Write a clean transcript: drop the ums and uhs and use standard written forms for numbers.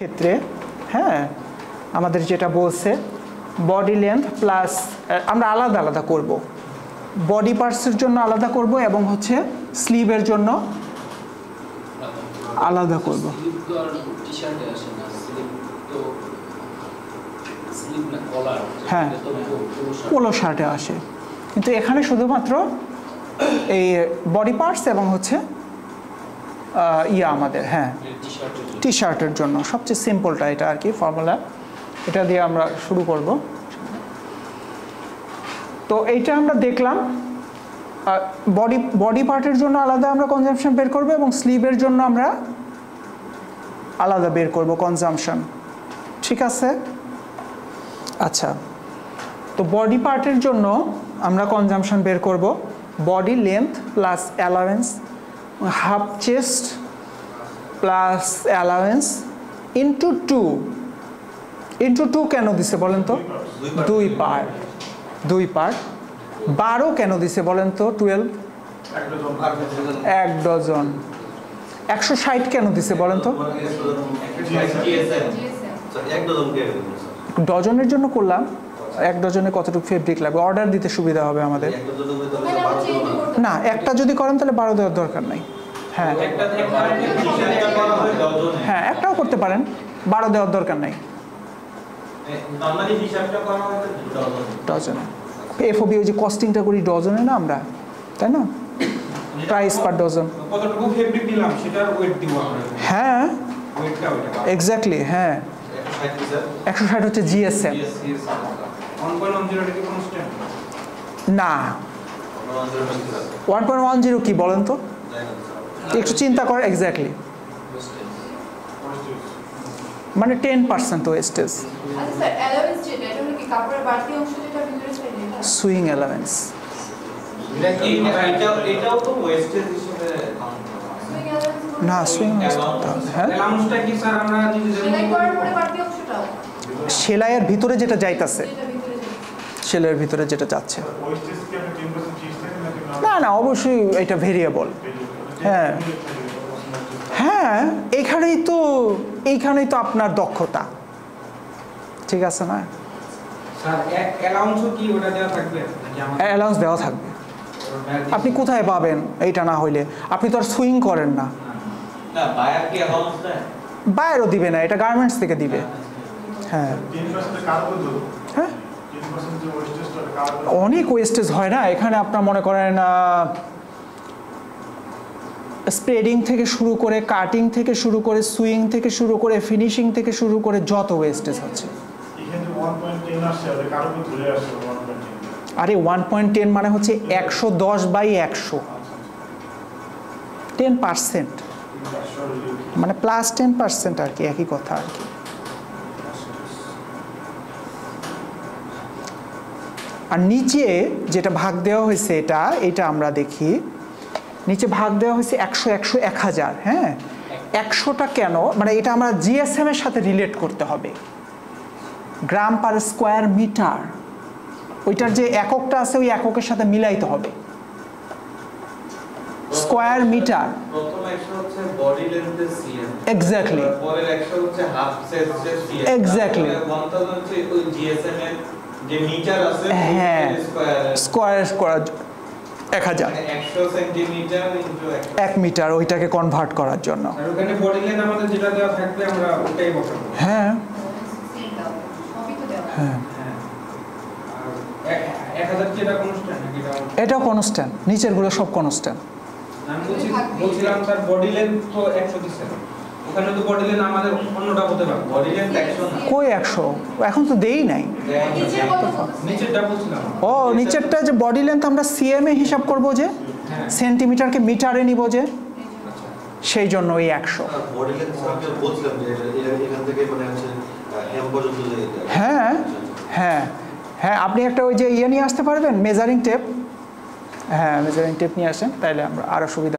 ক্ষেত্রে হ্যাঁ আমাদের যেটা বলছে বডি লেন্থ প্লাস আমরা আলাদা আলাদা করব বডি পার্টসের জন্য আলাদা করব এবং হচ্ছে স্লিভের জন্য আলাদা করব হ্যাঁ পোলো শার্টে আসে কিন্তু এখানে শুধুমাত্র এই বডি পার্টস এবং হচ্ছে আমাদের হ্যাঁ টি শার্টের জন্য সবচেয়ে সিম্পলটা এটা আর কি ফর্মুলা এটা দিয়ে আমরা শুরু করব তো এইটা আমরা দেখলাম বডি পার্টের জন্য আলাদা আমরা কনজাম্পশন বের করব এবং স্লিভের জন্য আমরা আলাদা বের করব কনজাম্পশন ঠিক আছে আচ্ছা তো বডি পার্টের জন্য আমরা কনজাম্পশন বের করব body length plus allowance half chest plus allowance into two কেন দিছে বলেন তো দুই পার্ট 12 কেন দিছে বলেন তো 12 এক ডজন 160 কেন দিছে বলেন তো ডজনের জন্য করলাম এক ডজনে কতটুকু ফেব্রিক লাগবে অর্ডার দিতে সুবিধা হবে আমাদের না একটা যদি করেন তাহলে 12 দেওয়ার দরকার নাই হ্যাঁ হ্যাঁ একটাও করতে পারেন 12 দেওয়ার দরকার নাই ডজনে এফওবি ওই যে কস্টিংটা করি ডজনে না আমরা তাই না প্রাইস পার ডজন কতটুকু ফেব্রিক দিলাম সেটার ওয়েট দিব আমরা হ্যাঁ ওয়েটটা এক্স্যাক্টলি হ্যাঁ 160 হচ্ছে জিএসএম 1.10 এটা কি কনস্ট্যান্ট না 1.10 কি বলেন তো একটু চিন্তা করে এক্স্যাক্টলি মানে 10% ওয়েস্টেজ আচ্ছা স্যার অ্যালাউন্স যেটা এটা হলো কি কাপড়ের বাড়তি অংশ যেটা ভিতরে সাইডে সুইং অ্যালাউন্স এটাও তো ওয়েস্টেজ হিসেবে না সুইং হ্যাঁ অ্যালাউন্সটা কি স্যার আমরা যদি সেলাই করার পরে বাড়তি অংশটাও সেলাইয়ের ভিতরে যেটা যাইতাছে যেটা ভিতরে যায় সেলাইয়ের ভিতরে যেটা যাচ্ছে ওয়েস্টেজ কি আপনি 10% চিজ থাকে নাকি না না অবশ্যই এটা ভেরিয়েবল হ্যাঁ হ্যাঁ এইখানেই তো আপনার দক্ষতা ঠিক আছে না স্যার অ্যালাউন্সও কি ওটা দেওয়া থাকবে নাকি আমাদের অ্যালাউন্স দেওয়া থাকবে আপনি কোথায় পাবেন এইটা না হইলে আপনি তো আর সুইং করেন না না বায়ার কি অ্যালাউন্স দেয় বাইরেও দিবে না এটা গার্মেন্টস থেকে দিবে হ্যাঁ 10% কারো তো হ্যাঁ 10% যে ওয়েস্টেজটা কারো অনেক ওয়েস্টেজ হয় না এখানে আপনার মনে করেন স্প্রেডিং থেকে শুরু করে কাটিং থেকে শুরু করে সুইং থেকে শুরু করে ফিনিশিং থেকে শুরু করে যত ওয়েস্টেজ হচ্ছে এখানে 1.10 আসছে আর কারো তো ধরে আসছে 1.10 আরে 1.10 মানে হচ্ছে 110/100 10% মানে প্লাস 10% আর কি একই কথা আর কি আর নিচে যেটা ভাগ দেওয়া হয়েছে এটা আমরা দেখি নিচে ভাগ দেওয়া হয়েছে 100 100 1000 হ্যাঁ 100টা কেন মানে এটা আমরা জিএসএম এর সাথে রিলেট করতে হবে গ্রাম পার স্কোয়ার মিটার ওইটার যে এককটা আছে ওই এককের সাথে মিলাইতে হবে স্কোয়ার মিটার প্রথম 100 হচ্ছে বডি লেন্থের সিএম এক্স্যাক্টলি পরের 100 হচ্ছে হাফ সেন্সের সিএম Exactly. 1000 হচ্ছে ওই জিএসএম এর যে মিটার আছে হ্যাঁ square square 1000 100 centimetre into 1 metre ওইটাকে কনভার্ট করার জন্য আর ওখানে বডি লেন্থ আমাদের যেটা দেওয়া থাকবে আমরা ওটাই বসাবো হ্যাঁ সেম দাও সবই তো দেওয়া হ্যাঁ আর 1000 কি এটা কনস্ট্যান্ট নাকি এটা এটাও কনস্ট্যান্ট নিচেরগুলো সব কনস্ট্যান্ট আমি বলছিলাম স্যার বডি লেন্থ তো 100 দিছে ওখানে তো বডি লেন্থ আমাদের অন্যটা হতে পারে বডি লেন্থ 100 না কই 100 এখন তো দেই নাই নিচের কত নিচেরটা বলছিলাম ও নিচেরটা যে বডি লেন্থ আমরা সিএম এ হিসাব করব যে সেন্টিমিটারকে মিটারে নিব যে সেই জন্য ওই 100 বডি লেন্থ আমি বলছিলাম যে এখান থেকে মানে হচ্ছে এম পর্যন্ত যে হ্যাঁ হ্যাঁ হ্যাঁ আপনি একটা ওই যে নিয়ে আসতে পারবেন মেজারিং টেপ হ্যাঁ মেজারিং টেপ নিয়ে আসেন তাহলে আমরা আরো সুবিধা